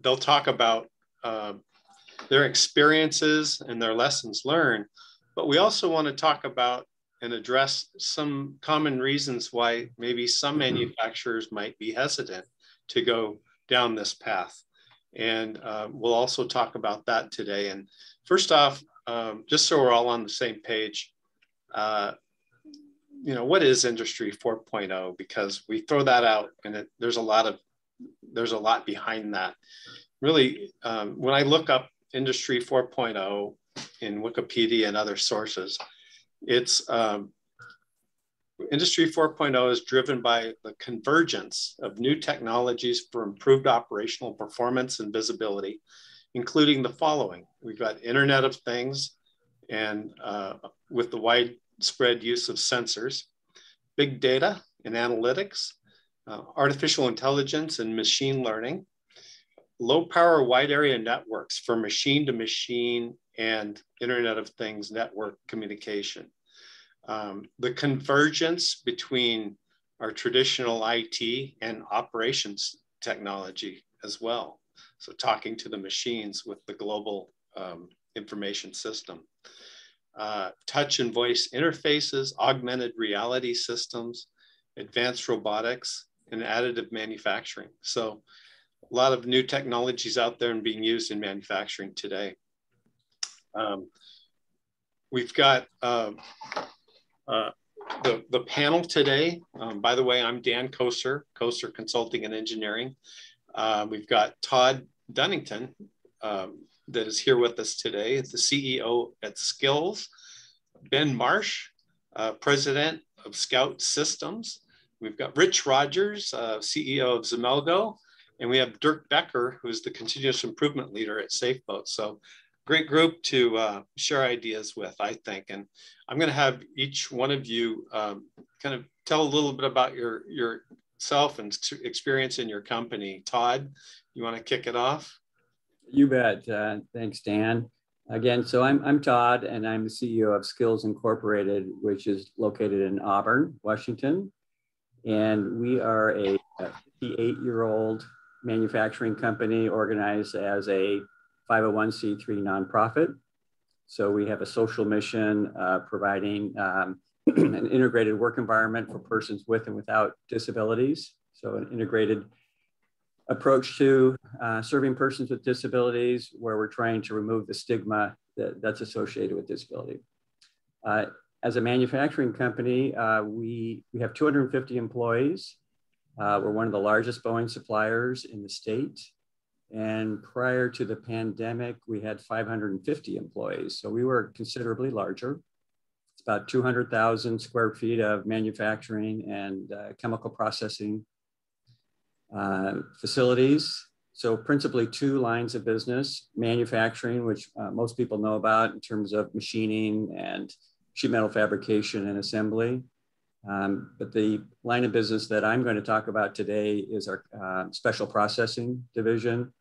they'll talk about their experiences and their lessons learned, but we also want to talk about and address some common reasons why maybe some manufacturers might be hesitant to go down this path. And we'll also talk about that today. And first off, just so we're all on the same page, what is Industry 4.0? Because we throw that out and there's a lot behind that. Really, when I look up Industry 4.0 in Wikipedia and other sources, it's Industry 4.0 is driven by the convergence of new technologies for improved operational performance and visibility, including the following. We've got Internet of Things, and with the widespread use of sensors, big data and analytics, artificial intelligence and machine learning, low power wide area networks for machine to machine and Internet of Things network communication. The convergence between our traditional IT and operations technology as well. So talking to the machines with the global information system. Touch and voice interfaces, augmented reality systems, advanced robotics, and additive manufacturing. So a lot of new technologies out there and being used in manufacturing today. We've got the panel today. By the way, I'm Dan Kocer, Kocer Consulting and Engineering. We've got Todd Dunnington that is here with us today, the CEO at Skills. Ben Marsh, President of Scout Systems. We've got Rich Rogers, CEO of Xemelgo. And we have Dirk Becker, who's the continuous improvement leader at Safeboat. So great group to share ideas with, I think. And I'm going to have each one of you kind of tell a little bit about yourself and experience in your company. Todd, you want to kick it off? You bet. Thanks, Dan. Again, so I'm Todd, and I'm the CEO of Skills Incorporated, which is located in Auburn, Washington. And we are a 58-year-old manufacturing company organized as a 501c3 nonprofit. So we have a social mission providing an integrated work environment for persons with and without disabilities. So an integrated approach to serving persons with disabilities, where we're trying to remove the stigma that's associated with disability. As a manufacturing company, we have 250 employees. We're one of the largest Boeing suppliers in the state. And prior to the pandemic, we had 550 employees. So we were considerably larger. It's about 200,000 square feet of manufacturing and chemical processing facilities. So principally two lines of business: manufacturing, which most people know about in terms of machining and sheet metal fabrication and assembly. But the line of business that I'm going to talk about today is our special processing division,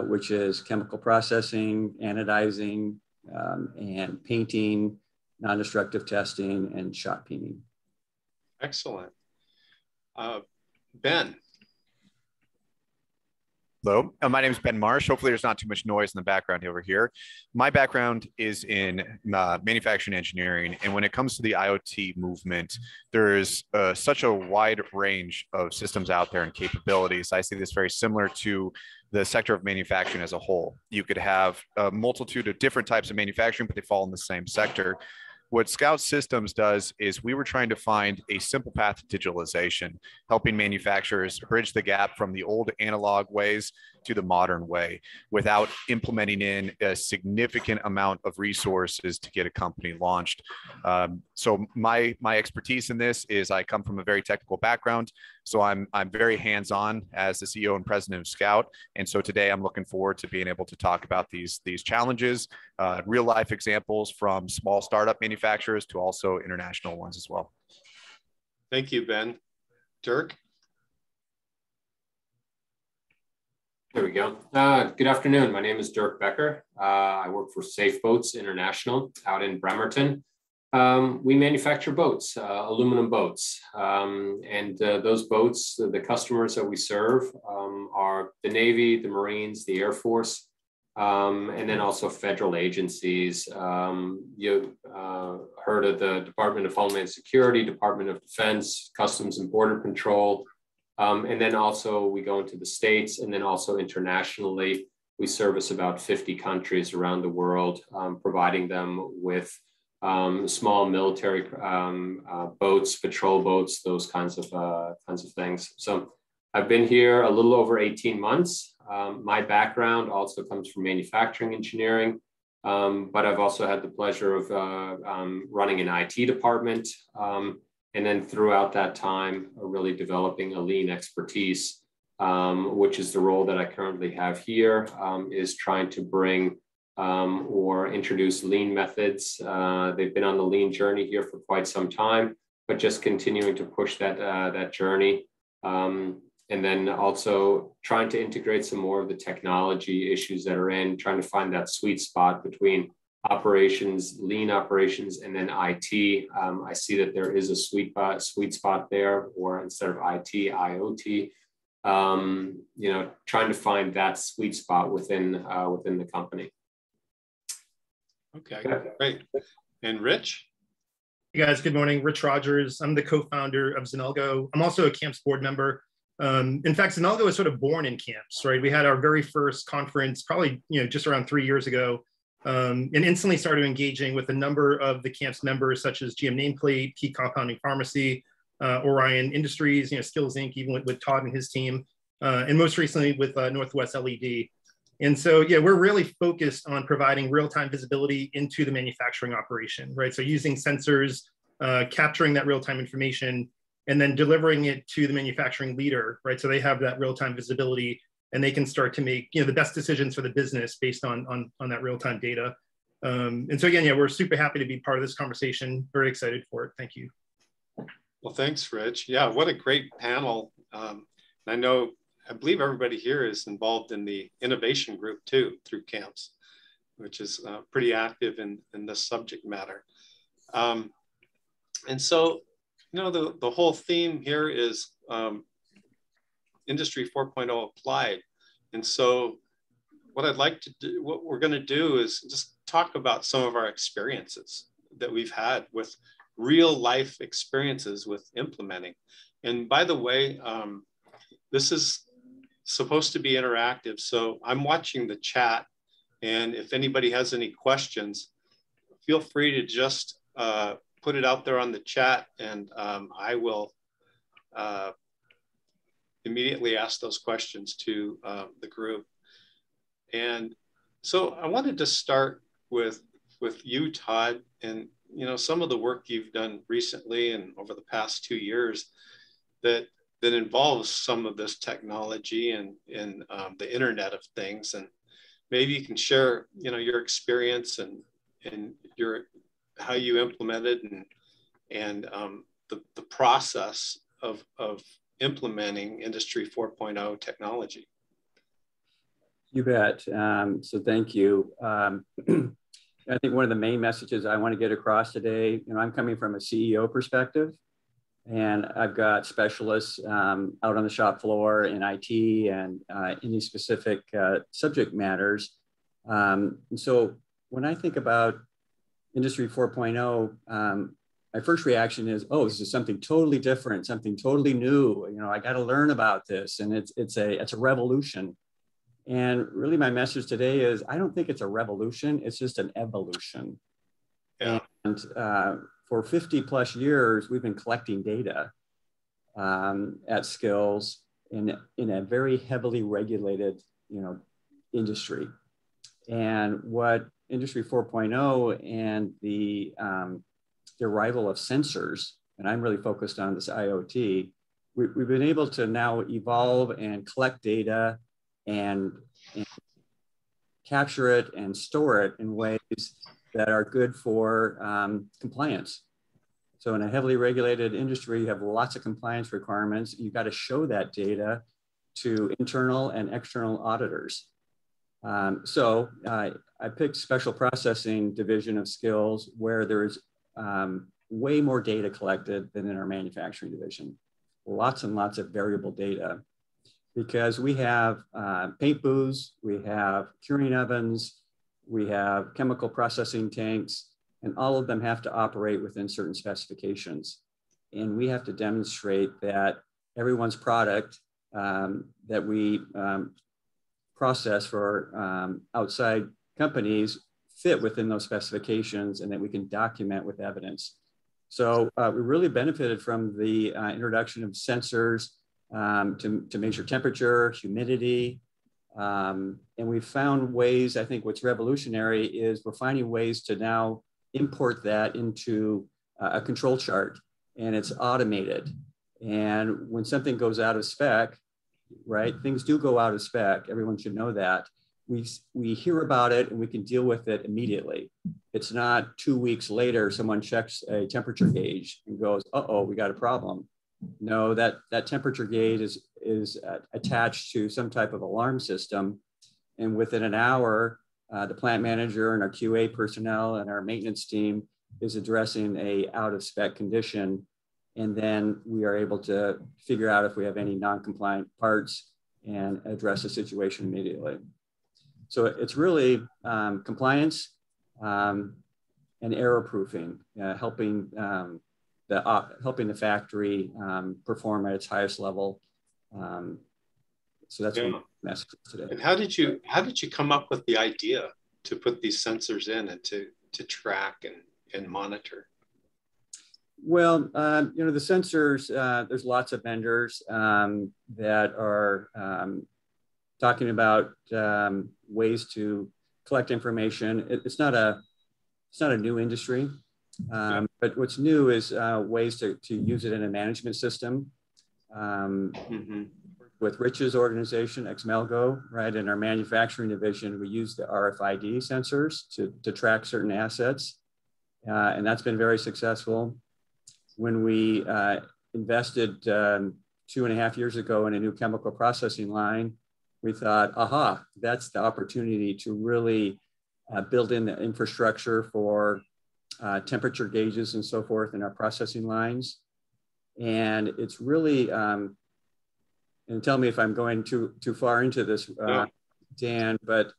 which is chemical processing, anodizing, and painting, non-destructive testing, and shot peening. Excellent. Ben. Hello, my name is Ben Marsh. Hopefully there's not too much noise in the background over here. My background is in manufacturing engineering. And when it comes to the IoT movement, there's such a wide range of systems out there and capabilities. I see this very similar to the sector of manufacturing as a whole. You could have a multitude of different types of manufacturing, but they fall in the same sector. What Scout Systems does is we were trying to find a simple path to digitalization, helping manufacturers bridge the gap from the old analog ways to the modern way without implementing in a significant amount of resources to get a company launched. So my expertise in this is I come from a very technical background. So I'm very hands-on as the CEO and president of Scout. And so today I'm looking forward to being able to talk about these challenges, real life examples from small startup manufacturers to also international ones as well. Thank you, Ben. Dirk? There we go. Good afternoon. My name is Dirk Becker. I work for Safe Boats International out in Bremerton. We manufacture boats, aluminum boats. And those boats, the customers that we serve are the Navy, the Marines, the Air Force, and then also federal agencies. You've heard of the Department of Homeland Security, Department of Defense, Customs and Border Patrol. And then also we go into the States, and then also internationally. We service about 50 countries around the world, providing them with small military boats, patrol boats, those kinds of things. So I've been here a little over 18 months. My background also comes from manufacturing engineering, but I've also had the pleasure of running an IT department. And then throughout that time, really developing a lean expertise, which is the role that I currently have here, is trying to bring or introduce lean methods. They've been on the lean journey here for quite some time, but just continuing to push that journey. And then also trying to integrate some more of the technology issues that are trying to find that sweet spot between operations, lean operations, and then IT. I see that there is a sweet spot there, or instead of IT, IoT. Trying to find that sweet spot within the company. Okay, great. And Rich? Hey guys, good morning. Rich Rogers. I'm the co-founder of Xemelgo. I'm also a CAMPS board member. In fact, Xemelgo was sort of born in CAMPS, right? We had our very first conference probably just around 3 years ago, and instantly started engaging with a number of the CAMPS members, such as GM Nameplate, Key Compounding Pharmacy, Orion Industries, Skills Inc., even with Todd and his team, and most recently with Northwest LED. And so, yeah, we're really focused on providing real-time visibility into the manufacturing operation, right? So using sensors, capturing that real-time information, and then delivering it to the manufacturing leader, right? So they have that real-time visibility, and they can start to make the best decisions for the business based on that real-time data. And so again, yeah, we're super happy to be part of this conversation. Very excited for it. Thank you. Well, thanks, Rich. Yeah, what a great panel. I believe everybody here is involved in the innovation group too, through CAMPS, which is pretty active in this subject matter. And so, the whole theme here is Industry 4.0 applied. And so what I'd like to do, what we're going to do is just talk about some of our experiences that we've had with real life experiences with implementing. And by the way, this is supposed to be interactive. So I'm watching the chat, and if anybody has any questions, feel free to just put it out there on the chat, and I will immediately ask those questions to the group. And so I wanted to start with you, Todd, and some of the work you've done recently and over the past 2 years that involves some of this technology and the Internet of Things. And maybe you can share your experience and how you implemented and the process of implementing Industry 4.0 technology. You bet. So thank you. I think one of the main messages I want to get across today, I'm coming from a CEO perspective, and I've got specialists out on the shop floor in IT and in these specific subject matters. And so when I think about Industry 4.0, my first reaction is, oh, this is something totally different, something totally new. I got to learn about this, and it's a revolution. And really, my message today is, I don't think it's a revolution; it's just an evolution. Yeah. And for 50 plus years, we've been collecting data at Skills in a very heavily regulated, industry. And what Industry 4.0 and the arrival of sensors, and I'm really focused on this IoT, we've been able to now evolve and collect data and capture it and store it in ways that are good for compliance. So in a heavily regulated industry, you have lots of compliance requirements. You've got to show that data to internal and external auditors. So I picked special processing division of Skills, where there's way more data collected than in our manufacturing division. Lots and lots of variable data, because we have paint booths, we have curing ovens, we have chemical processing tanks, and all of them have to operate within certain specifications. And we have to demonstrate that everyone's product that we process for outside companies fit within those specifications, and that we can document with evidence. So we really benefited from the introduction of sensors to measure temperature, humidity, and we found ways. I think what's revolutionary is we're finding ways to now import that into a control chart, and it's automated. And when something goes out of spec, right, things do go out of spec. Everyone should know that. We hear about it and we can deal with it immediately. It's not 2 weeks later, someone checks a temperature gauge and goes, uh-oh, we got a problem. No, that temperature gauge is attached to some type of alarm system. And within an hour, the plant manager and our QA personnel and our maintenance team is addressing a out of spec condition. And then we are able to figure out if we have any non-compliant parts and address the situation immediately. So it's really compliance and error proofing, helping the factory perform at its highest level. So that's one message today. And how did you come up with the idea to put these sensors in and to track and monitor? Well, the sensors, there's lots of vendors that are talking about ways to collect information. It's not a new industry, but what's new is ways to use it in a management system. With Rich's organization, Xemelgo, right, in our manufacturing division, we use the RFID sensors to track certain assets, and that's been very successful. When we invested 2.5 years ago in a new chemical processing line, we thought, aha, that's the opportunity to really build in the infrastructure for temperature gauges and so forth in our processing lines. And it's really, and tell me if I'm going too far into this, Dan, but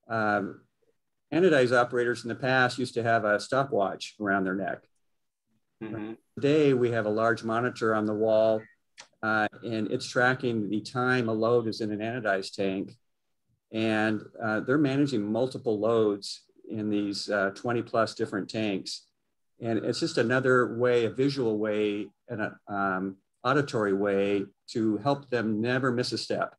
anodized operators in the past used to have a stopwatch around their neck. Today, we have a large monitor on the wall, and it's tracking the time a load is in an anodized tank. And they're managing multiple loads in these 20 plus different tanks. And it's just another way, a visual way, and an auditory way to help them never miss a step.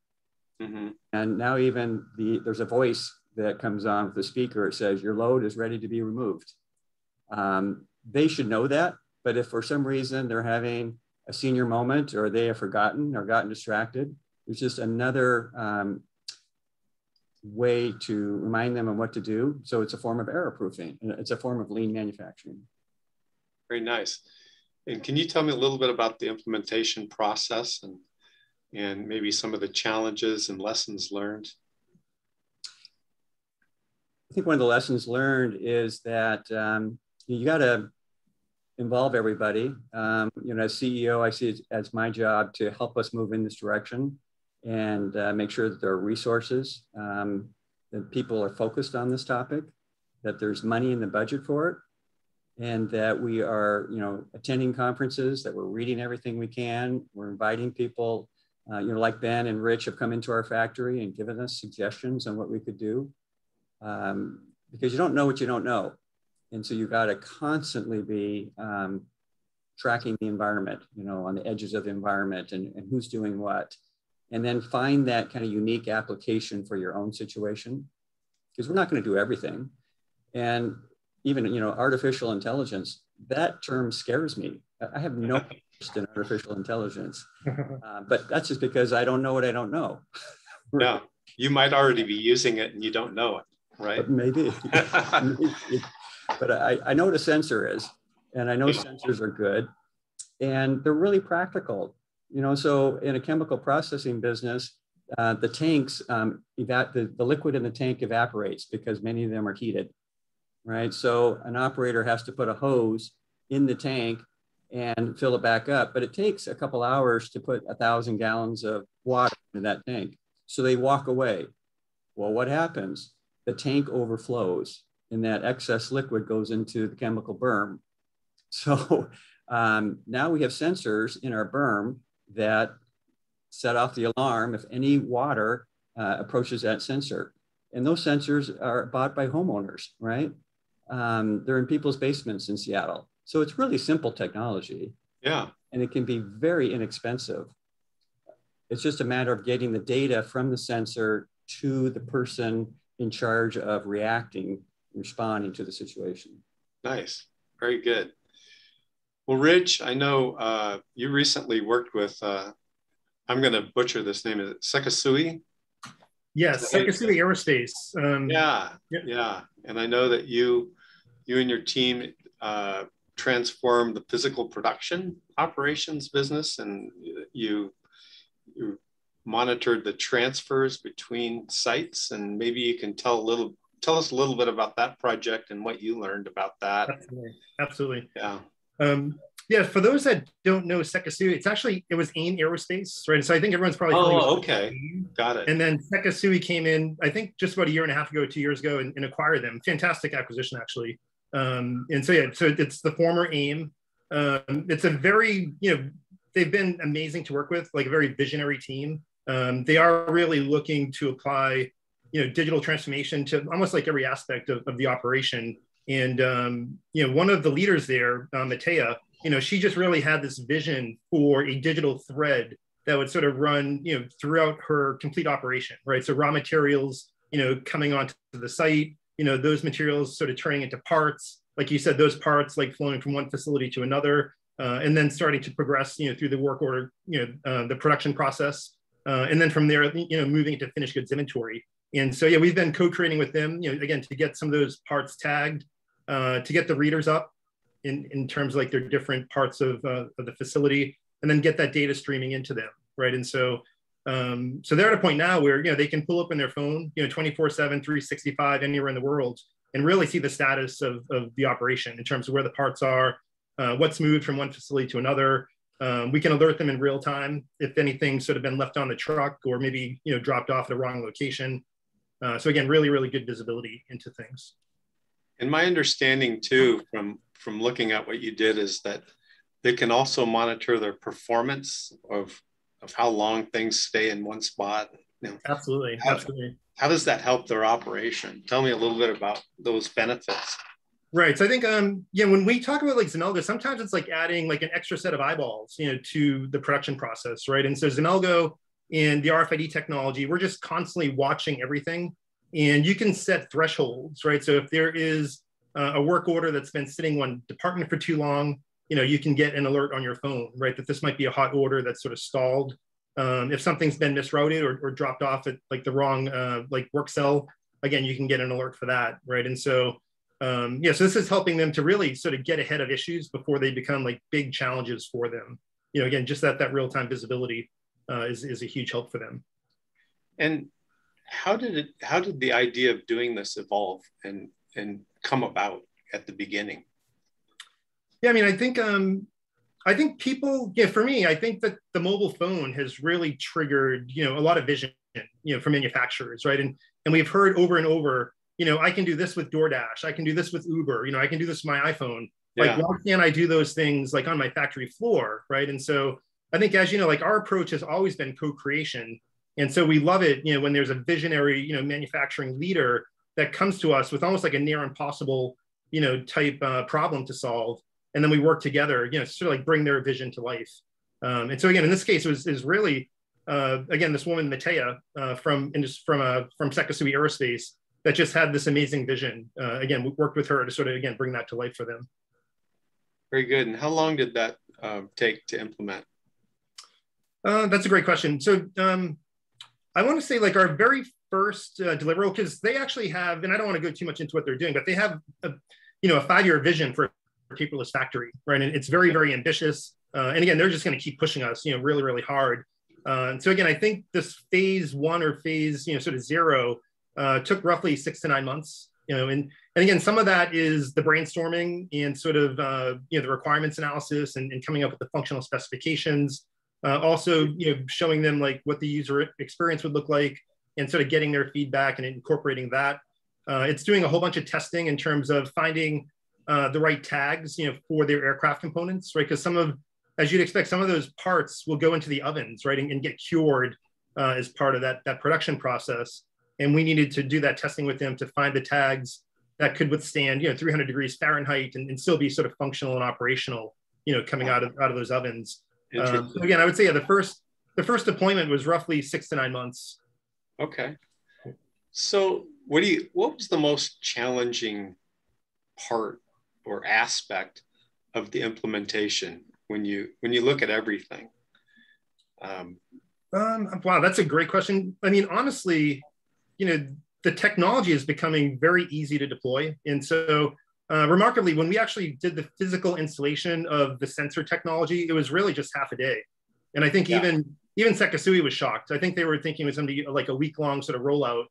And now even there's a voice that comes on with the speaker. It says, your load is ready to be removed. They should know that. But if for some reason they're having a senior moment, or they have forgotten or gotten distracted, there's just another way to remind them of what to do. So it's a form of error proofing. It's a form of lean manufacturing. Very nice. And can you tell me a little bit about the implementation process and maybe some of the challenges and lessons learned? I think one of the lessons learned is that you got to involve everybody. As CEO, I see it as my job to help us move in this direction and make sure that there are resources, that people are focused on this topic, that there's money in the budget for it, and that we are, attending conferences, that we're reading everything we can. We're inviting people, like Ben and Rich have come into our factory and given us suggestions on what we could do, because you don't know what you don't know. And so you've got to constantly be tracking the environment, on the edges of the environment and who's doing what. And then find that kind of unique application for your own situation, because we're not going to do everything. And even, artificial intelligence, that term scares me. I have no interest in artificial intelligence, but that's just because I don't know what I don't know. Yeah, you might already be using it and you don't know it, right? But maybe. But I know what a sensor is, and I know sensors are good, and they're really practical. So in a chemical processing business, the tanks, the liquid in the tank evaporates because many of them are heated, right? So an operator has to put a hose in the tank and fill it back up. But it takes a couple hours to put 1,000 gallons of water in that tank. So they walk away. Well, what happens? The tank overflows and that excess liquid goes into the chemical berm. So now we have sensors in our berm that set off the alarm if any water approaches that sensor. And those sensors are bought by homeowners, right? They're in people's basements in Seattle. So it's really simple technology. Yeah. And it can be very inexpensive. It's just a matter of getting the data from the sensor to the person in charge of reacting, responding to the situation. Nice. Very good. Well, Rich, I know you recently worked with, I'm going to butcher this name, is it Sekisui? Yes, Sekisui Aerospace. Yeah. And I know that you and your team transformed the physical production operations business, and you monitored the transfers between sites. And maybe you can tell us a little bit about that project and what you learned about that. Absolutely. Yeah. Yeah, for those that don't know Sekisui, it was AIM Aerospace, right? So I think everyone's probably familiar with okay. Got it. And then Sekisui came in, I think just about a year and a half ago, 2 years ago, and acquired them. Fantastic acquisition, actually. And so, yeah, so it's the former AIM. It's a very, they've been amazing to work with, like a very visionary team. They are really looking to apply, digital transformation to almost like every aspect of the operation. And, one of the leaders there, Matea, she just really had this vision for a digital thread that would sort of run, throughout her complete operation, right? So raw materials, coming onto the site, those materials sort of turning into parts, like you said, those parts like flowing from one facility to another, and then starting to progress, through the work order, the production process. And then from there, moving into finished goods inventory. And so, yeah, we've been co-creating with them, again, to get some of those parts tagged, to get the readers up in terms of like their different parts of the facility, and then get that data streaming into them, right? And so, so they're at a point now where, they can pull up in their phone, 24/7, 365, anywhere in the world, and really see the status of the operation in terms of where the parts are, what's moved from one facility to another. We can alert them in real time if anything's sort of been left on the truck or maybe, dropped off at the wrong location. So again, really, really good visibility into things. And my understanding too, from looking at what you did, is that they can also monitor their performance of how long things stay in one spot. Absolutely. How does that help their operation? Tell me a little bit about those benefits. Right. So I think, when we talk about like Xemelgo, sometimes it's like adding like an extra set of eyeballs, to the production process, right? And so Xemelgo and the RFID technology, we're just constantly watching everything, and you can set thresholds, right? So if there is a work order that's been sitting in one department for too long, you can get an alert on your phone, right? That this might be a hot order that's sort of stalled. If something's been misrouted or dropped off at like the wrong like work cell, again, you can get an alert for that, right? And so, so this is helping them to really sort of get ahead of issues before they become like big challenges for them. Again, just that real-time visibility is a huge help for them. And how did the idea of doing this evolve and come about at the beginning? Yeah, I mean, I think people, for me, I think that the mobile phone has really triggered, a lot of vision, for manufacturers, right? And we've heard over and over, I can do this with DoorDash, I can do this with Uber, I can do this with my iPhone. Like, why can't I do those things like on my factory floor, right? And so I think, as you know, like our approach has always been co-creation. And so we love it, when there's a visionary, manufacturing leader that comes to us with almost like a near impossible, type problem to solve. And then we work together, sort of like bring their vision to life. And so again, in this case, it was really, again, this woman, Matea, from Sekisui Aerospace, that just had this amazing vision. Again, we worked with her to sort of, again, bring that to life for them. Very good. And how long did that take to implement? That's a great question. So I want to say like our very first deliverable, because they actually have, and I don't want to go too much into what they're doing, but they have a 5-year vision for a paperless factory, right? And it's very, very ambitious. And again, they're just going to keep pushing us, really, really hard. And so again, I think this phase 1 or phase, sort of 0 took roughly 6 to 9 months. And again, some of that is the brainstorming and sort of the requirements analysis and coming up with the functional specifications. Also, showing them like what the user experience would look like and sort of getting their feedback and incorporating that. It's doing a whole bunch of testing in terms of finding the right tags, for their aircraft components, right? Because as you'd expect, some of those parts will go into the ovens, right, and get cured as part of that production process. And we needed to do that testing with them to find the tags that could withstand, 300 degrees Fahrenheit and still be sort of functional and operational, coming out of those ovens. Again, I would say the first deployment was roughly 6 to 9 months. Okay. So what was the most challenging part or aspect of the implementation when you look at everything? Wow, that's a great question. I mean, honestly, the technology is becoming very easy to deploy. And so remarkably, when we actually did the physical installation of the sensor technology, it was really just half a day. And I think even Sekisui was shocked. I think they were thinking it was going to be like a week-long sort of rollout.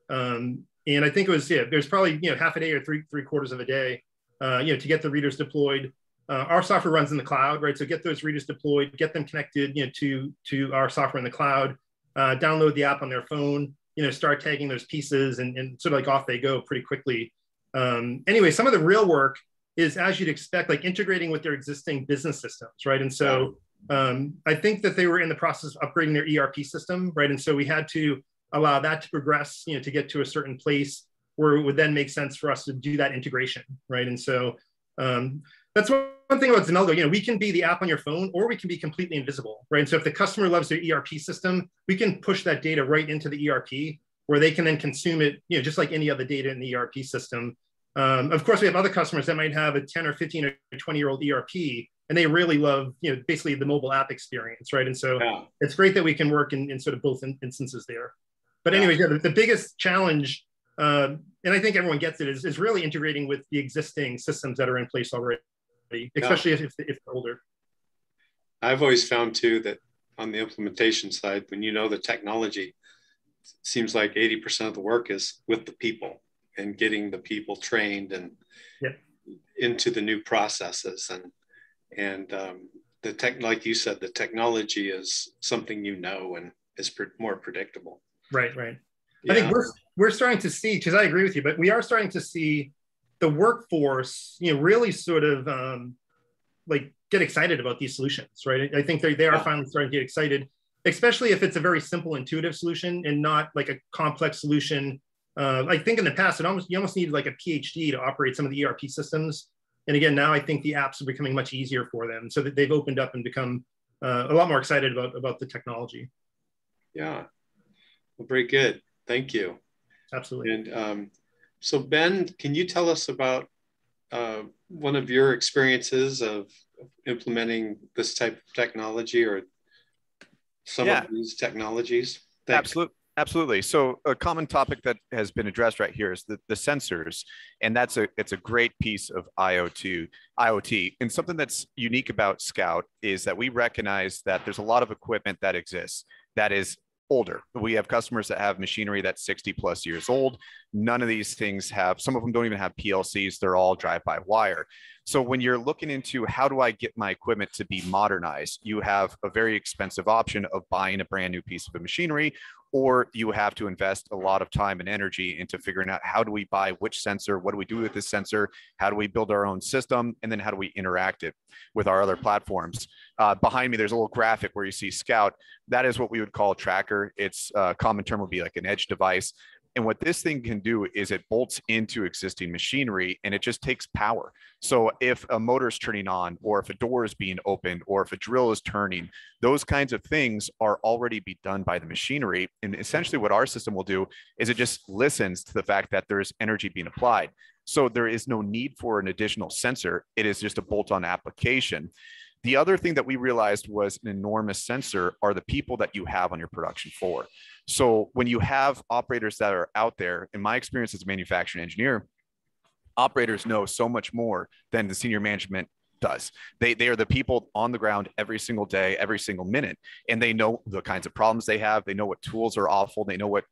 And I think it was, there's probably, half a day or three quarters of a day, to get the readers deployed. Our software runs in the cloud, right? So get those readers deployed, get them connected, to our software in the cloud, download the app on their phone, start tagging those pieces and sort of like off they go pretty quickly. Anyway, some of the real work is, as you'd expect, like integrating with their existing business systems, right? And so I think that they were in the process of upgrading their ERP system, right? And so we had to allow that to progress, to get to a certain place where it would then make sense for us to do that integration, right? And so that's one thing about Xemelgo. We can be the app on your phone, or we can be completely invisible, right? And so if the customer loves their ERP system, we can push that data right into the ERP, where they can then consume it, just like any other data in the ERP system. Of course, we have other customers that might have a 10 or 15 or 20-year-old ERP, and they really love, basically the mobile app experience, right? And so it's great that we can work in sort of both instances there. But anyways, the biggest challenge, and I think everyone gets it, is really integrating with the existing systems that are in place already, especially if they're older. I've always found too that on the implementation side, when the technology, it seems like 80% of the work is with the people and getting the people trained and into the new processes. And like you said, the technology is something and is more predictable. Right. I think we're starting to see, because I agree with you, but we are starting to see the workforce, really sort of like get excited about these solutions, right? I think they are finally starting to get excited, especially if it's a very simple, intuitive solution and not like a complex solution. I think in the past, you almost needed like a PhD to operate some of the ERP systems. And again, now I think the apps are becoming much easier for them, so that they've opened up and become a lot more excited about the technology. Yeah, well, very good. Thank you. Absolutely. And so Ben, can you tell us about one of your experiences of implementing this type of technology or some of these technologies? Thanks. Absolutely. So a common topic that has been addressed right here is the sensors, and it's a great piece of IoT. And something that's unique about Scout is that we recognize that there's a lot of equipment that exists that is older. We have customers that have machinery that's 60 plus years old. None of these things some of them don't even have PLCs. They're all drive-by-wire. So when you're looking into how do I get my equipment to be modernized, you have a very expensive option of buying a brand new piece of machinery, or you have to invest a lot of time and energy into figuring out how do we buy which sensor, what do we do with this sensor, how do we build our own system, and then how do we interact it with our other platforms. Behind me, there's a little graphic where you see Scout. That is what we would call a tracker. It's a common term would be like an edge device. And what this thing can do is it bolts into existing machinery and it just takes power. So if a motor is turning on, or if a door is being opened, or if a drill is turning, those kinds of things are already be done by the machinery. And essentially what our system will do is it just listens to the fact that there's energy being applied. So there is no need for an additional sensor. It is just a bolt-on application. The other thing that we realized was an enormous sensor are the people that you have on your production floor. So when you have operators that are out there, in my experience as a manufacturing engineer, operators know so much more than the senior management does. They are the people on the ground every single day, every single minute, and they know the kinds of problems they have. They know what tools are awful. They know what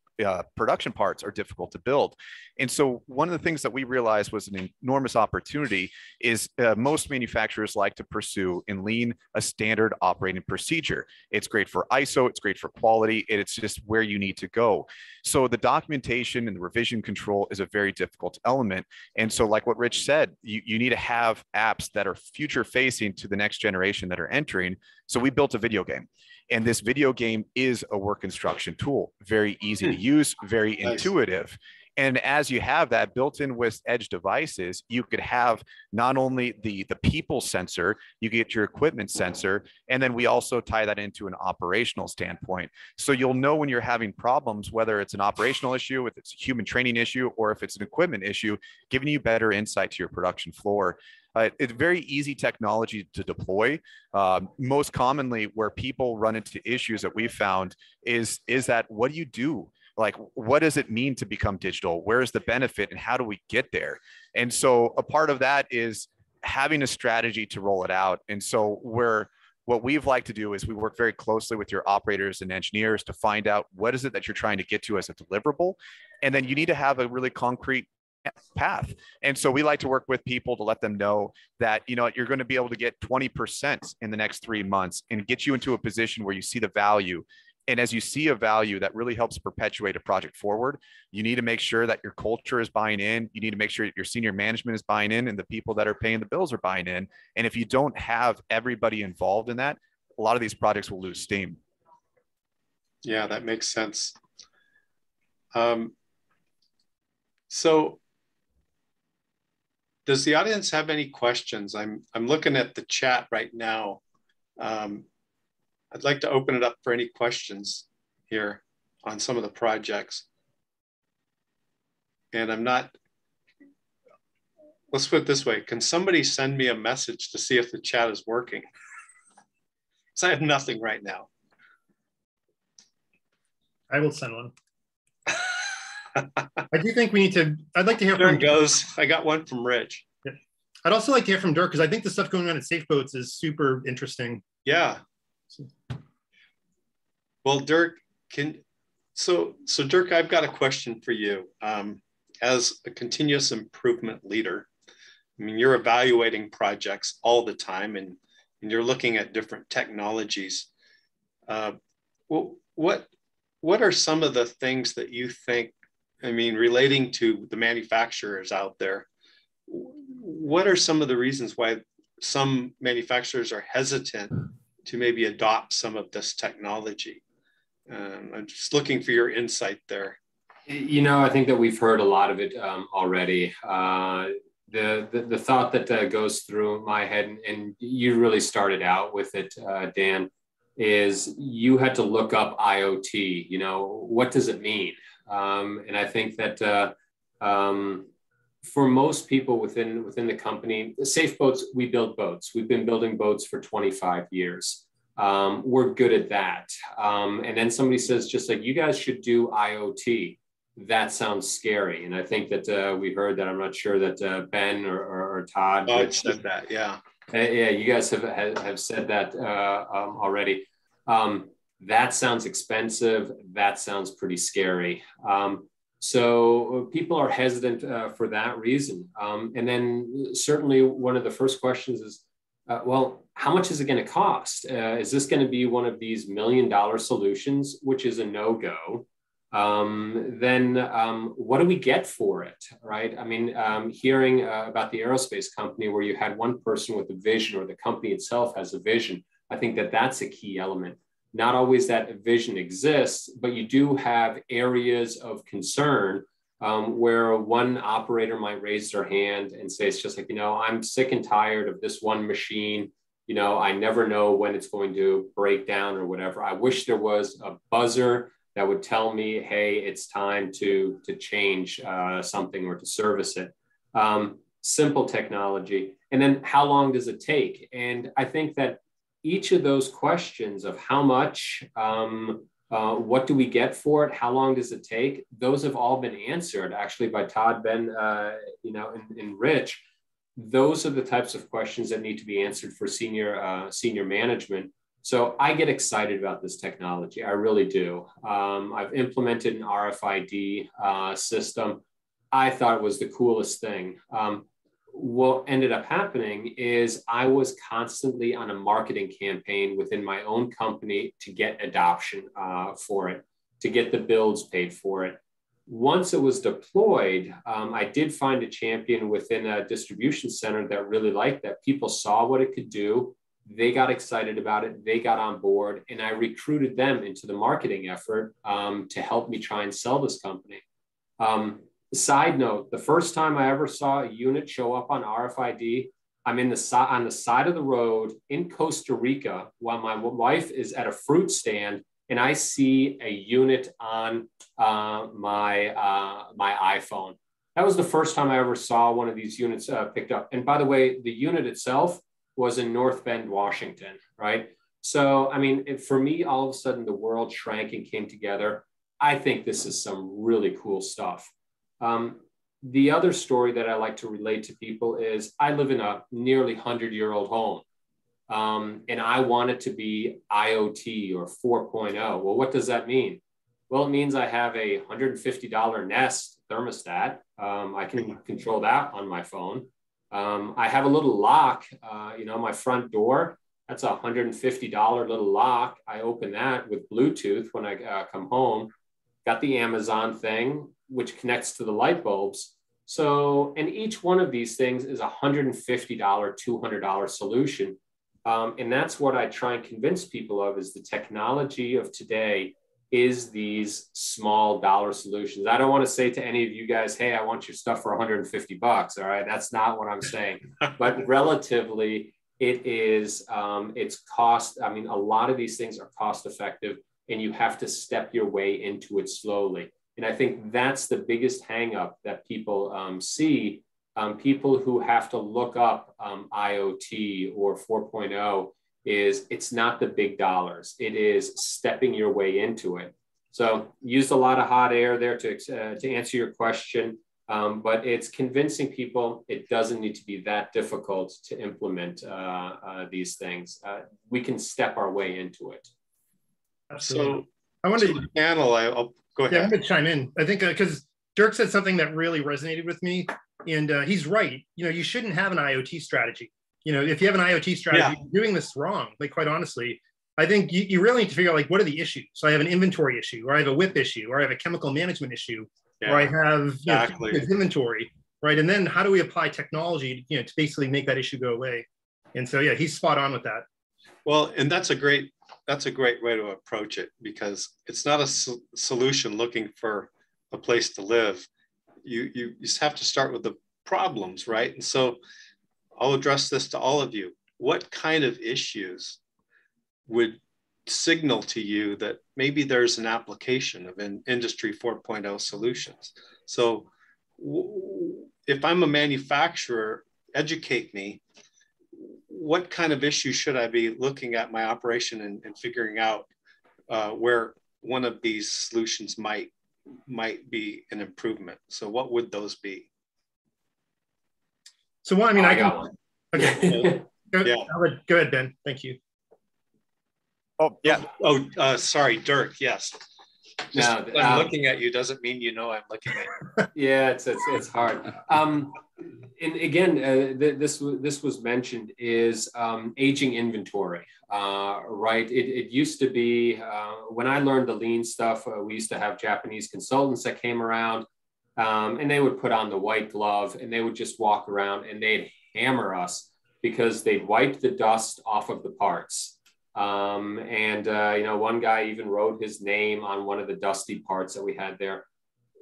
production parts are difficult to build. And so one of the things that we realized was an enormous opportunity is most manufacturers like to pursue in lean a standard operating procedure. It's great for ISO, it's great for quality, and it's just where you need to go. So the documentation and the revision control is a very difficult element. And so like what Rich said, you need to have apps that are future facing to the next generation that are entering. So we built a video game. And this video game is a work instruction tool, very easy to use, very intuitive. And as you have that built in with edge devices, you could have not only the people sensor, you get your equipment sensor, and then we also tie that into an operational standpoint. So you'll know when you're having problems, whether it's an operational issue, if it's a human training issue, or if it's an equipment issue, giving you better insight to your production floor. It's very easy technology to deploy. Most commonly where people run into issues that we've found is that what do you do? Like, what does it mean to become digital? Where is the benefit and how do we get there? And so a part of that is having a strategy to roll it out. And so what we've liked to do is we work very closely with your operators and engineers to find out what is it that you're trying to get to as a deliverable. And then you need to have a really concrete path. And so we like to work with people to let them know that, you know, you're going to be able to get 20% in the next 3 months and get you into a position where you see the value. And as you see a value that really helps perpetuate a project forward, you need to make sure that your culture is buying in. You need to make sure that your senior management is buying in and the people that are paying the bills are buying in. And if you don't have everybody involved in that, a lot of these projects will lose steam. Yeah, that makes sense. So does the audience have any questions? I'm looking at the chat right now. I'd like to open it up for any questions here on some of the projects. And let's put it this way. Can somebody send me a message to see if the chat is working? Because I have nothing right now. I will send one. I do think we need to, I'd like to hear there from- it goes. I got one from Rich. Yeah. I'd also like to hear from Dirk, because I think the stuff going on at Safe Boats is super interesting. Yeah. Well, Dirk, so Dirk, I've got a question for you. As a continuous improvement leader, I mean, you're evaluating projects all the time and you're looking at different technologies. What are some of the things that you think, I mean, relating to the manufacturers out there, what are some of the reasons why some manufacturers are hesitant to maybe adopt some of this technology? I'm just looking for your insight there. You know, I think that we've heard a lot of it already. The thought that goes through my head, and you really started out with it, Dan, is you had to look up IoT. You know, what does it mean? And I think that for most people within the company, Safe Boats, we build boats. We've been building boats for 25 years. We're good at that. And then somebody says, just like, you guys should do IoT. That sounds scary. And I think that we heard that. I'm not sure that Ben or Todd said that. Yeah. Yeah, you guys have said that already. That sounds expensive. That sounds pretty scary. So people are hesitant for that reason. And then certainly one of the first questions is, well, how much is it going to cost? Is this going to be one of these $1 million solutions, which is a no-go? Then what do we get for it, right? I mean, hearing about the aerospace company where you had one person with a vision, or the company itself has a vision, I think that that's a key element. Not always that vision exists, but you do have areas of concern where one operator might raise their hand and say, it's just like, you know, I'm sick and tired of this one machine. You know, I never know when it's going to break down or whatever. I wish there was a buzzer that would tell me, hey, it's time to change something or to service it. Simple technology. And then how long does it take? And I think that each of those questions of how much, what do we get for it? How long does it take? Those have all been answered actually by Todd, Ben, you know, and Rich. Those are the types of questions that need to be answered for senior management. So I get excited about this technology. I really do. I've implemented an RFID system. I thought it was the coolest thing. What ended up happening is I was constantly on a marketing campaign within my own company to get adoption for it, to get the builds paid for it. Once it was deployed, I did find a champion within a distribution center that really liked that. People saw what it could do. They got excited about it. They got on board, and I recruited them into the marketing effort to help me try and sell this company. Side note, the first time I ever saw a unit show up on RFID, I'm on the side of the road in Costa Rica while my wife is at a fruit stand, and I see a unit on my iPhone. That was the first time I ever saw one of these units picked up. And by the way, the unit itself was in North Bend, Washington, right? So, I mean, for me, all of a sudden the world shrank and came together. I think this is some really cool stuff. The other story that I like to relate to people is I live in a nearly 100-year-old home, and I want it to be IoT or 4.0. Well, what does that mean? Well, it means I have a $150 Nest thermostat. I can control that on my phone. I have a little lock, my front door. That's a $150 little lock. I open that with Bluetooth when I come home. Got the Amazon thing, which connects to the light bulbs. So, and each one of these things is a $150, $200 solution. And that's what I try and convince people of is the technology of today is these small dollar solutions. I don't want to say to any of you guys, hey, I want your stuff for $150. All right. That's not what I'm saying. But relatively, it is, it's cost. I mean, a lot of these things are cost effective, and you have to step your way into it slowly. And I think that's the biggest hang up that people see. People who have to look up IoT or 4.0 is it's not the big dollars. It is stepping your way into it. So used a lot of hot air there to answer your question, but it's convincing people it doesn't need to be that difficult to implement these things. We can step our way into it. Absolutely. So I wanted to panel. I'll go ahead. Yeah, I'm going to chime in. I think because Dirk said something that really resonated with me, and he's right. You shouldn't have an IoT strategy. If you have an IoT strategy, you're doing this wrong. Like, quite honestly, I think you really need to figure out, like, what are the issues? So I have an inventory issue, or I have a WIP issue, or I have a chemical management issue, or I have inventory, right? And then how do we apply technology, to basically make that issue go away? And so, yeah, he's spot on with that. Well, and that's a great way to approach it, because it's not a solution looking for a place to live. You just have to start with the problems, right? And so I'll address this to all of you. What kind of issues would signal to you that maybe there's an application of an Industry 4.0 solutions? So if I'm a manufacturer, educate me. What kind of issues should I be looking at my operation and figuring out where one of these solutions might be an improvement? So what would those be? So one, I got one. Okay. Go ahead, Ben. Thank you. Oh, yeah. Sorry, Dirk. Yes. I'm looking at you doesn't mean I'm looking at you. Yeah, it's hard. And again, this was mentioned is aging inventory, right? It used to be when I learned the lean stuff, we used to have Japanese consultants that came around, and they would put on the white glove and they would just walk around and they'd hammer us because they'd wipe the dust off of the parts. One guy even wrote his name on one of the dusty parts that we had there.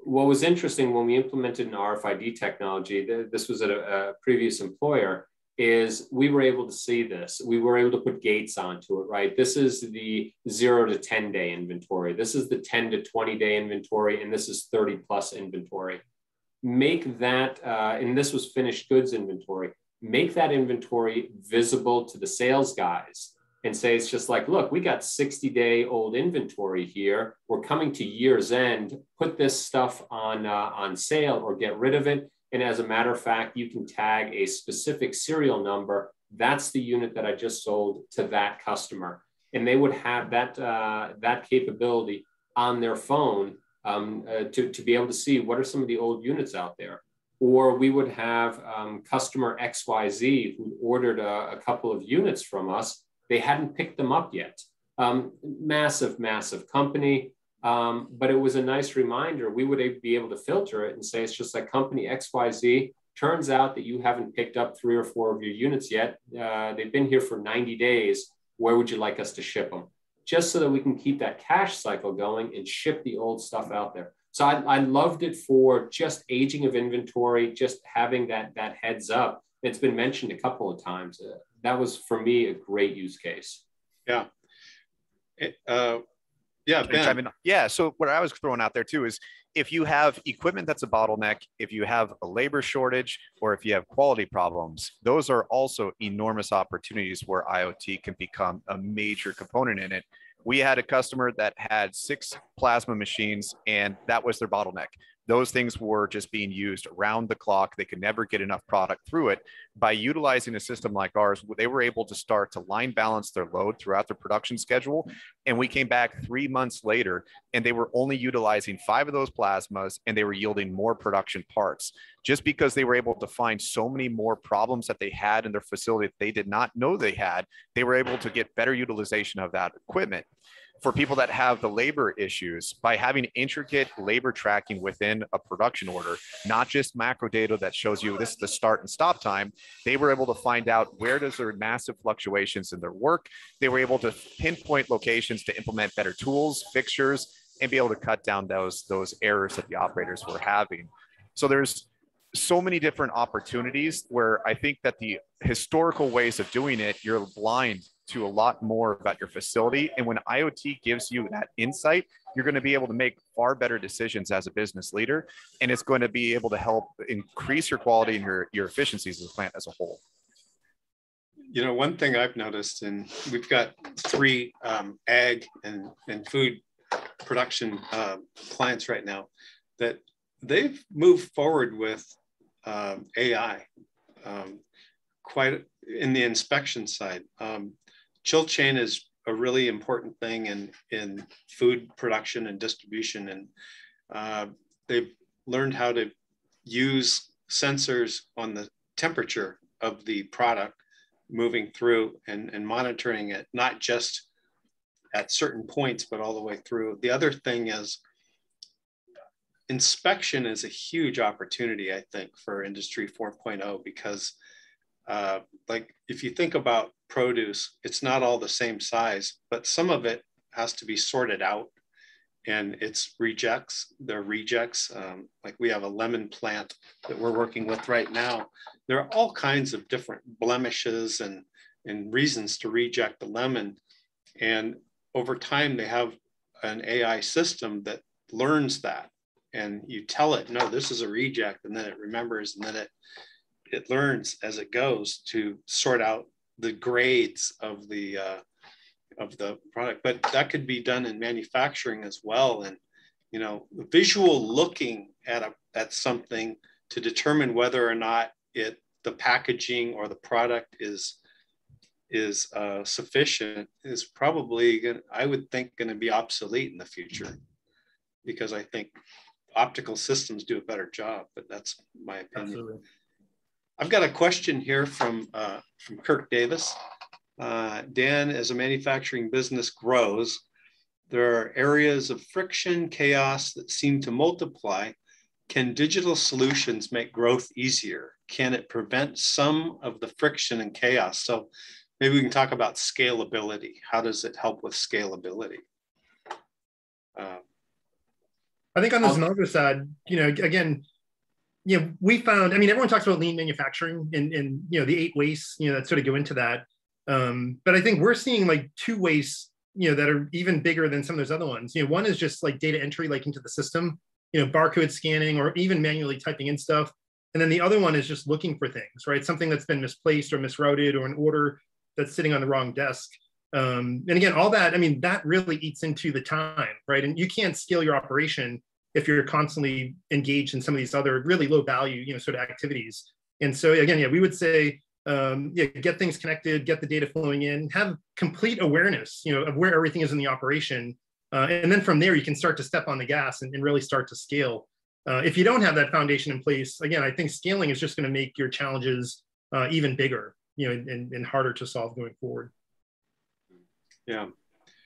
What was interesting when we implemented an RFID technology, this was at a previous employer, is we were able to see this. We were able to put gates onto it, right? This is the 0 to 10 day inventory. This is the 10 to 20 day inventory, and this is 30 plus inventory. Make that, and this was finished goods inventory, make that inventory visible to the sales guys and say, it's just like, look, we got 60-day-old inventory here. We're coming to year's end. Put this stuff on sale or get rid of it. And as a matter of fact, you can tag a specific serial number. That's the unit that I just sold to that customer. and they would have that capability on their phone to be able to see what are some of the old units out there. Or we would have customer XYZ who ordered a couple of units from us. They hadn't picked them up yet. Massive, massive company. But it was a nice reminder. We would be able to filter it and say, it's just like company XYZ. Turns out that you haven't picked up 3 or 4 of your units yet. They've been here for 90 days. Where would you like us to ship them? Just so that we can keep that cash cycle going and ship the old stuff out there. So I loved it for just aging of inventory, just having that heads up. It's been mentioned a couple of times. That was, for me, a great use case. Yeah. Yeah, Ben. Yeah, so what I was throwing out there too is if you have equipment that's a bottleneck, if you have a labor shortage, or if you have quality problems, those are also enormous opportunities where IoT can become a major component in it. We had a customer that had 6 plasma machines, and that was their bottleneck. Those things were just being used around the clock. They could never get enough product through it. By utilizing a system like ours, they were able to start to line balance their load throughout their production schedule. And we came back 3 months later, and they were only utilizing 5 of those plasmas, and they were yielding more production parts. Just because they were able to find so many more problems that they had in their facility that they did not know they had, they were able to get better utilization of that equipment. For people that have the labor issues, by having intricate labor tracking within a production order, not just macro data that shows you this is the start and stop time, they were able to find out where does there massive fluctuations in their work. They were able to pinpoint locations to implement better tools, fixtures, and be able to cut down those errors that the operators were having. So there's so many different opportunities where I think that the historical ways of doing it, you're blind to a lot more about your facility. And when IoT gives you that insight, you're going to be able to make far better decisions as a business leader. And it's going to be able to help increase your quality and your efficiencies as a plant as a whole. You know, one thing I've noticed, and we've got 3 ag and food production clients right now, that they've moved forward with AI quite in the inspection side. Chill chain is a really important thing in food production and distribution. And they've learned how to use sensors on the temperature of the product moving through and monitoring it, not just at certain points, but all the way through. The other thing is inspection is a huge opportunity, I think, for Industry 4.0, because like if you think about produce, it's not all the same size, but some of it has to be sorted out, and it's rejects. They're rejects. Like we have a lemon plant that we're working with right now. There are all kinds of different blemishes and reasons to reject the lemon. And over time, they have an AI system that learns that. And you tell it, no, this is a reject, and then it remembers, and then it learns as it goes to sort out the grades of the product. But that could be done in manufacturing as well. And you know, visual looking at something to determine whether or not the packaging or the product is sufficient is probably I would think going to be obsolete in the future, because I think optical systems do a better job. But that's my opinion. Absolutely. I've got a question here from Kirk Davis. Dan, as a manufacturing business grows, there are areas of friction, chaos that seem to multiply. Can digital solutions make growth easier? Can it prevent some of the friction and chaos? So maybe we can talk about scalability. How does it help with scalability? I think on the Xemelgo side, you know, again, you know, we found, I mean, everyone talks about lean manufacturing and you know, the 8 wastes, you know, that sort of go into that. But I think we're seeing like 2 wastes, you know, that are even bigger than some of those other ones. You know, one is just like data entry, like into the system, you know, barcode scanning or even manually typing in stuff. And then the other one is just looking for things, right? Something that's been misplaced or misrouted, or an order that's sitting on the wrong desk. And again, all that, I mean, that really eats into the time, right? And you can't scale your operation if you're constantly engaged in some of these other really low value, you know, sort of activities. And so again, yeah, we would say, Yeah, get things connected, get the data flowing in, have complete awareness, of where everything is in the operation. And then from there, you can start to step on the gas and really start to scale. If you don't have that foundation in place, again, I think scaling is just going to make your challenges even bigger, and harder to solve going forward. Yeah.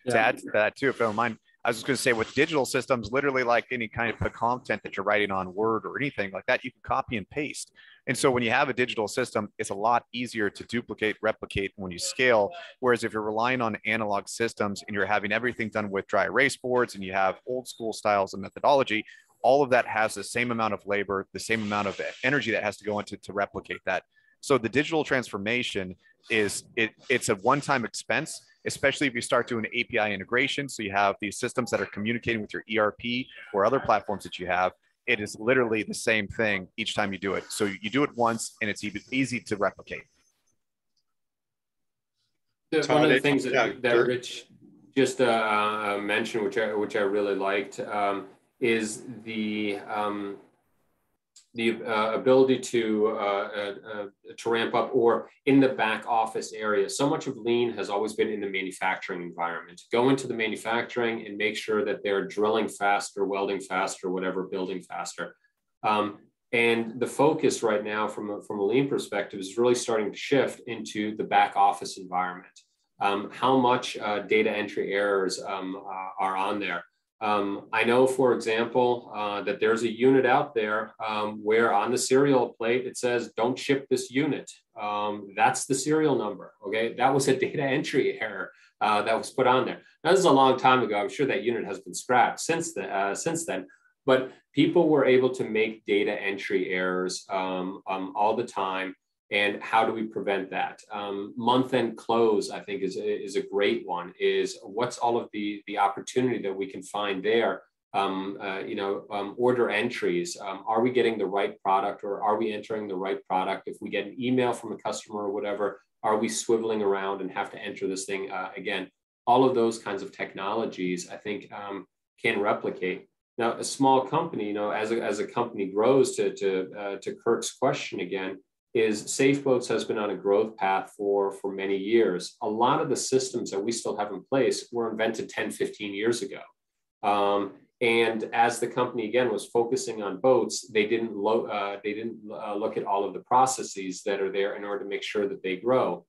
To add to that too, if you don't mind, I was just going to say with digital systems, literally like any kind of content that you're writing on Word or anything like that, you can copy and paste. And so when you have a digital system, it's a lot easier to duplicate, replicate when you scale. Whereas if you're relying on analog systems and you're having everything done with dry erase boards and you have old school styles and methodology, all of that has the same amount of labor, the same amount of energy that has to go into to replicate that. So the digital transformation it's a one-time expense, especially if you start doing API integration. So you have these systems that are communicating with your ERP or other platforms that you have. It is literally the same thing each time you do it. So you do it once and it's easy to replicate. One of the things that Rich just mentioned, which I really liked, is the ability to ramp up or in the back office area. So much of lean has always been in the manufacturing environment. Go into the manufacturing and make sure that they're drilling faster, welding faster, whatever, building faster. And the focus right now from a lean perspective is really starting to shift into the back office environment. How much data entry errors are on there? I know, for example, that there's a unit out there where on the serial plate, it says, don't ship this unit. That's the serial number, okay? That was a data entry error that was put on there. Now, this is a long time ago. I'm sure that unit has been scrapped since then, but people were able to make data entry errors all the time. And how do we prevent that? Month-end close, I think, is a great one. Is what's all of the opportunity that we can find there? Order entries. Are we getting the right product, or are we entering the right product? If we get an email from a customer or whatever, are we swiveling around and have to enter this thing again? All of those kinds of technologies, I think, can replicate. Now, a small company, as a company grows, to Kirk's question again, is SafeBoats has been on a growth path for many years. A lot of the systems that we still have in place were invented 10, 15 years ago. And as the company, again, was focusing on boats, they didn't look at all of the processes that are there in order to make sure that they grow.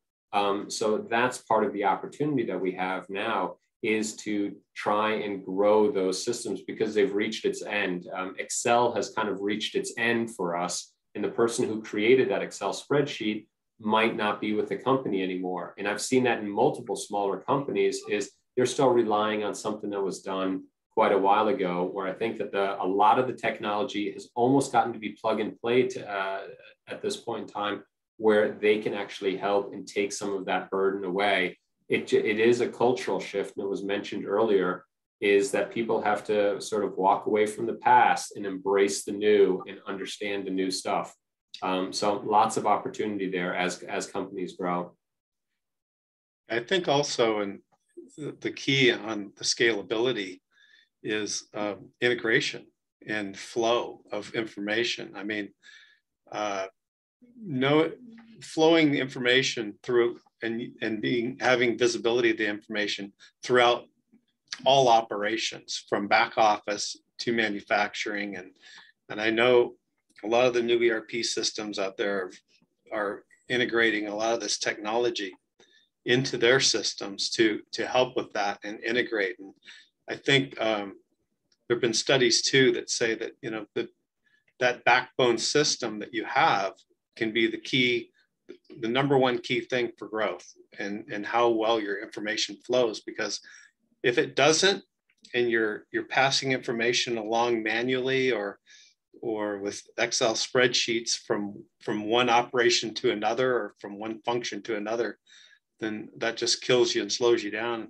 So that's part of the opportunity that we have now, is to try and grow those systems because they've reached its end. Excel has kind of reached its end for us. And the person who created that Excel spreadsheet might not be with the company anymore. And I've seen that in multiple smaller companies, is they're still relying on something that was done quite a while ago, where I think that a lot of the technology has almost gotten to be plug and play at this point in time, where they can actually help and take some of that burden away. It is a cultural shift, and it was mentioned earlier, is that people have to sort of walk away from the past and embrace the new and understand the new stuff. So lots of opportunity there as companies grow. I think also, and the key on the scalability is integration and flow of information. I mean, flowing information through and having visibility of the information throughout all operations, from back office to manufacturing. And I know a lot of the new ERP systems out there are integrating a lot of this technology into their systems to help with that and integrate. And I think there have been studies too that say that, that backbone system that you have can be the number one key thing for growth and how well your information flows. Because if it doesn't, and you're passing information along manually or with Excel spreadsheets from one operation to another, or from one function to another, then that just kills you and slows you down.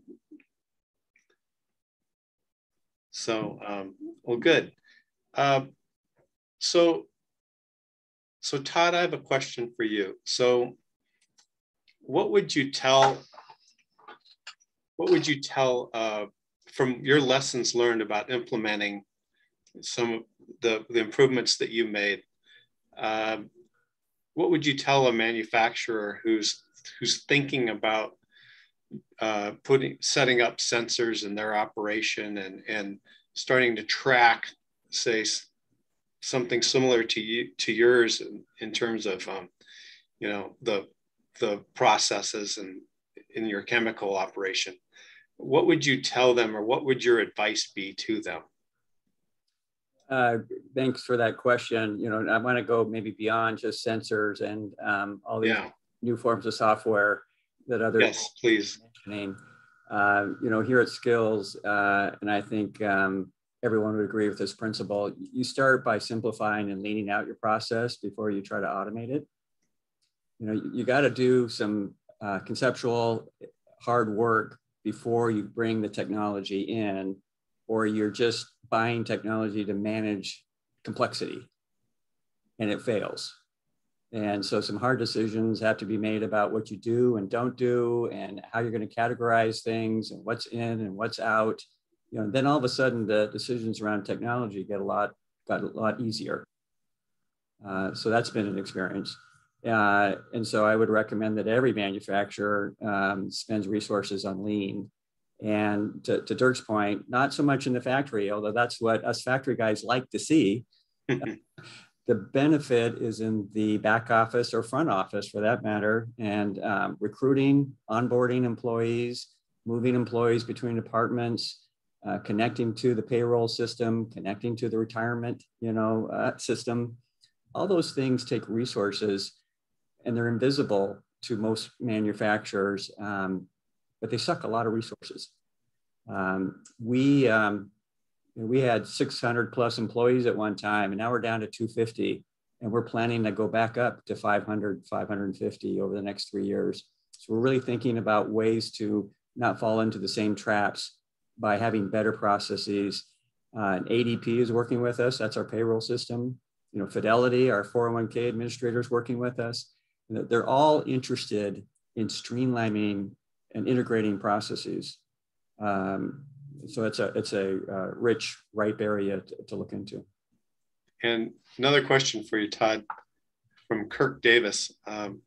So, well, good. So Todd, I have a question for you. So what would you tell from your lessons learned about implementing some of the improvements that you made? what would you tell a manufacturer who's thinking about setting up sensors in their operation and starting to track, say, something similar to yours in terms of you know, the processes and in your chemical operation? What would you tell them, or what would your advice be to them? Thanks for that question. You know, I want to go maybe beyond just sensors and all these new forms of software that others. Yes, please. Mentioning. You know, here at Skills, and I think everyone would agree with this principle, you start by simplifying and leaning out your process before you try to automate it. You know, you got to do some conceptual hard work before you bring the technology in, or you're just buying technology to manage complexity and it fails. And so some hard decisions have to be made about what you do and don't do, and how you're going to categorize things and what's in and what's out. You know, then all of a sudden the decisions around technology got a lot easier. So that's been an experience. And so I would recommend that every manufacturer spends resources on lean. And to Dirk's point, not so much in the factory, although that's what us factory guys like to see. The benefit is in the back office or front office, for that matter, and recruiting, onboarding employees, moving employees between departments, connecting to the payroll system, connecting to the retirement, system. All those things take resources, and they're invisible to most manufacturers, but they suck a lot of resources. We had 600 plus employees at one time, and now we're down to 250, and we're planning to go back up to 500, 550 over the next 3 years. So we're really thinking about ways to not fall into the same traps by having better processes. And ADP is working with us. That's our payroll system. Fidelity, our 401k administrator, is working with us. They're all interested in streamlining and integrating processes. So it's a rich, ripe area to look into. And another question for you, Todd, from Kirk Davis. From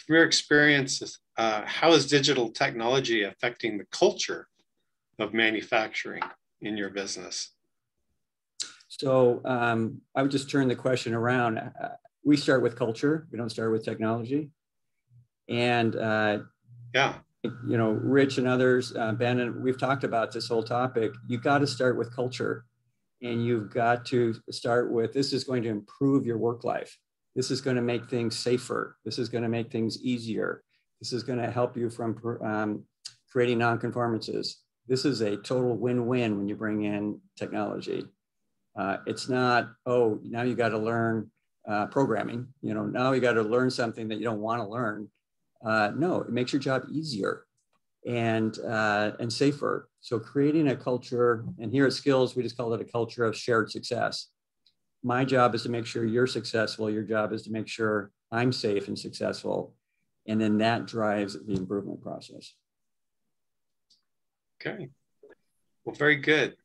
your experiences, how is digital technology affecting the culture of manufacturing in your business? So I would just turn the question around. We start with culture. We don't start with technology. And Rich and others, Ben, and we've talked about this whole topic. You've got to start with culture, and you've got to start with, this is going to improve your work life. This is going to make things safer. This is going to make things easier. This is going to help you from creating nonconformances. This is a total win-win when you bring in technology. It's not, oh, now you got to learn programming. Now you got to learn something that you don't want to learn. No, it makes your job easier and safer. So creating a culture, and here at Skills, we just call it a culture of shared success. My job is to make sure you're successful. Your job is to make sure I'm safe and successful. And then that drives the improvement process. Okay, well, very good.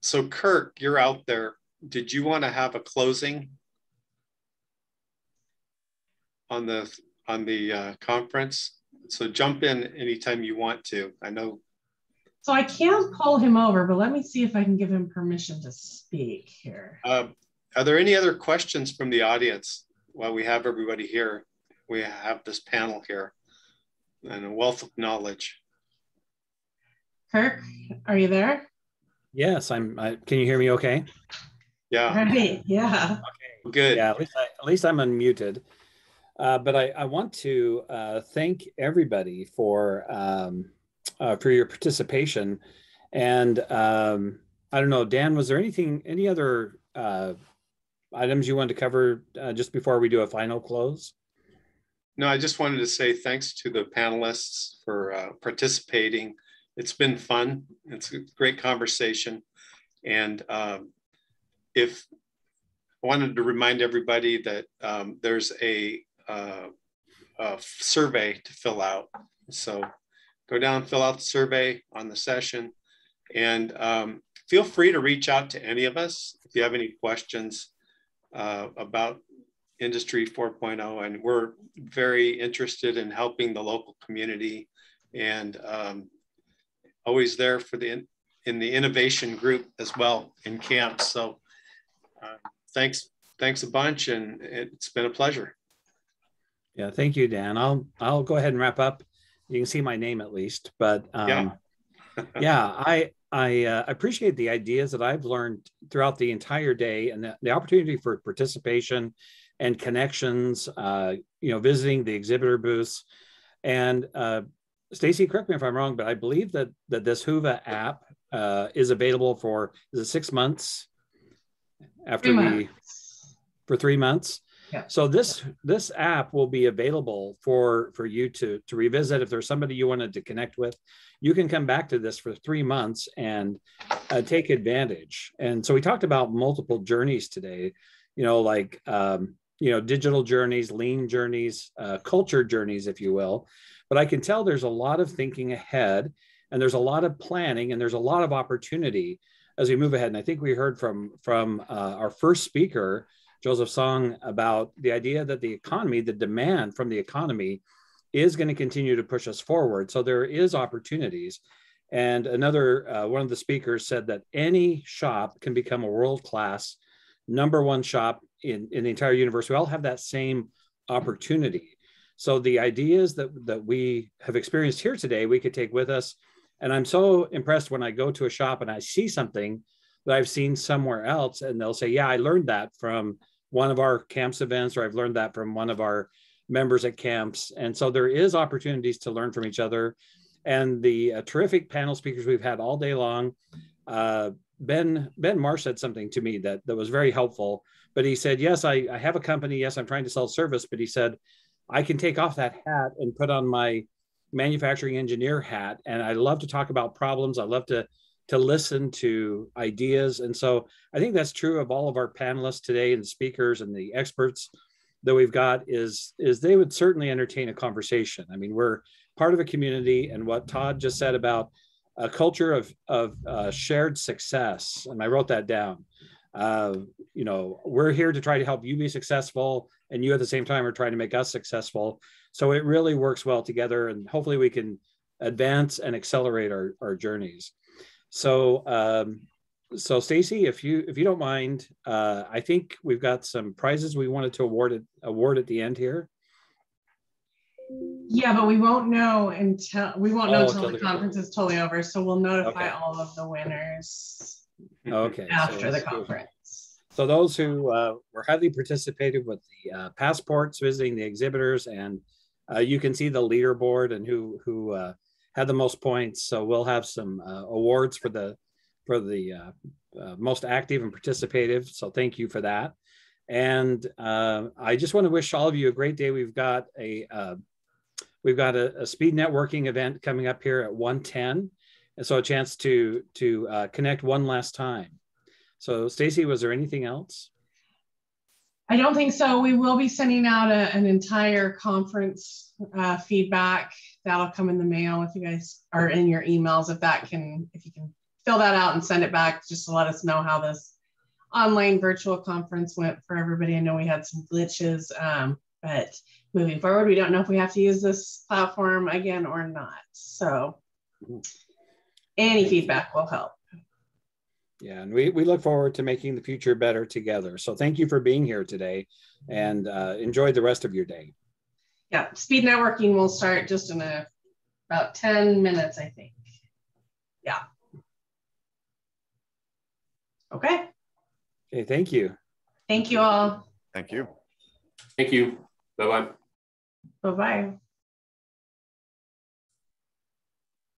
So Kirk, you're out there. Did you want to have a closing on the conference? So jump in anytime you want to. I know. So I can't call him over, but let me see if I can give him permission to speak here. Are there any other questions from the audience while we have everybody here? We have this panel here and a wealth of knowledge. Kirk, are you there? Yes, can you hear me okay? Yeah. Right, yeah. Okay. Good. Yeah, at least I'm unmuted. But I want to thank everybody for your participation. And I don't know, Dan, was there any other items you wanted to cover just before we do a final close? No, I just wanted to say thanks to the panelists for participating. It's been fun. It's a great conversation. And if I wanted to remind everybody that there's a survey to fill out. So go down, fill out the survey on the session, and feel free to reach out to any of us if you have any questions about Industry 4.0, and we're very interested in helping the local community, and always there for in the innovation group as well in camps. So thanks a bunch, and it's been a pleasure. Yeah, thank you, Dan. I'll go ahead and wrap up. You can see my name at least, but I appreciate the ideas that I've learned throughout the entire day, and the opportunity for participation and connections, visiting the exhibitor booths. And Stacy, correct me if I'm wrong, but I believe that this Whova app is available for, is it 6 months? After for 3 months. Yeah. So this app will be available for you to revisit. If there's somebody you wanted to connect with, you can come back to this for 3 months and take advantage. And so we talked about multiple journeys today, digital journeys, lean journeys, culture journeys, if you will. But I can tell there's a lot of thinking ahead, and there's a lot of planning, and there's a lot of opportunity as we move ahead. And I think we heard from our first speaker, Joseph Song, about the idea that the economy, the demand from the economy, is going to continue to push us forward. So there is opportunities. And another one of the speakers said that any shop can become a world-class #1 shop in the entire universe. We all have that same opportunity. So the ideas that we have experienced here today, we could take with us. And I'm so impressed when I go to a shop and I see something that I've seen somewhere else, and they'll say, yeah, I learned that from one of our camps events, or I've learned that from one of our members at camps. And so there is opportunities to learn from each other. And the terrific panel speakers we've had all day long, Ben Marsh said something to me that was very helpful. But he said, yes, I have a company. Yes, I'm trying to sell service. But he said, I can take off that hat and put on my manufacturing engineer hat. And I love to talk about problems. I love to listen to ideas. And so I think that's true of all of our panelists today, and the speakers and the experts that we've got is they would certainly entertain a conversation. I mean, we're part of a community, and what Todd just said about a culture of shared success, and I wrote that down. We're here to try to help you be successful, and you at the same time are trying to make us successful. So it really works well together, and hopefully we can advance and accelerate our journeys. So Stacy, if you don't mind, I think we've got some prizes we wanted to award at the end here. Yeah, but we won't know until the conference is totally over. So we'll notify all of the winners. Okay. After the conference. So those who were highly participated with the passports, visiting the exhibitors, and you can see the leaderboard and who had the most points. So we'll have some awards for the most active and participative. So thank you for that. And I just want to wish all of you a great day. We've got a speed networking event coming up here at 1:10, and so a chance to connect one last time. So Stacy, was there anything else? I don't think so. We will be sending out an entire conference feedback. That'll come in the mail if you guys are in your emails. If you can fill that out and send it back, just to let us know how this online virtual conference went for everybody. I know we had some glitches, but moving forward, we don't know if we have to use this platform again or not. So any feedback will help. Yeah, and we look forward to making the future better together. So thank you for being here today, and enjoy the rest of your day. Yeah, speed networking will start just in about 10 minutes, I think. Yeah. Okay. Okay, thank you. Thank you all. Thank you. Thank you. Bye-bye. Bye-bye.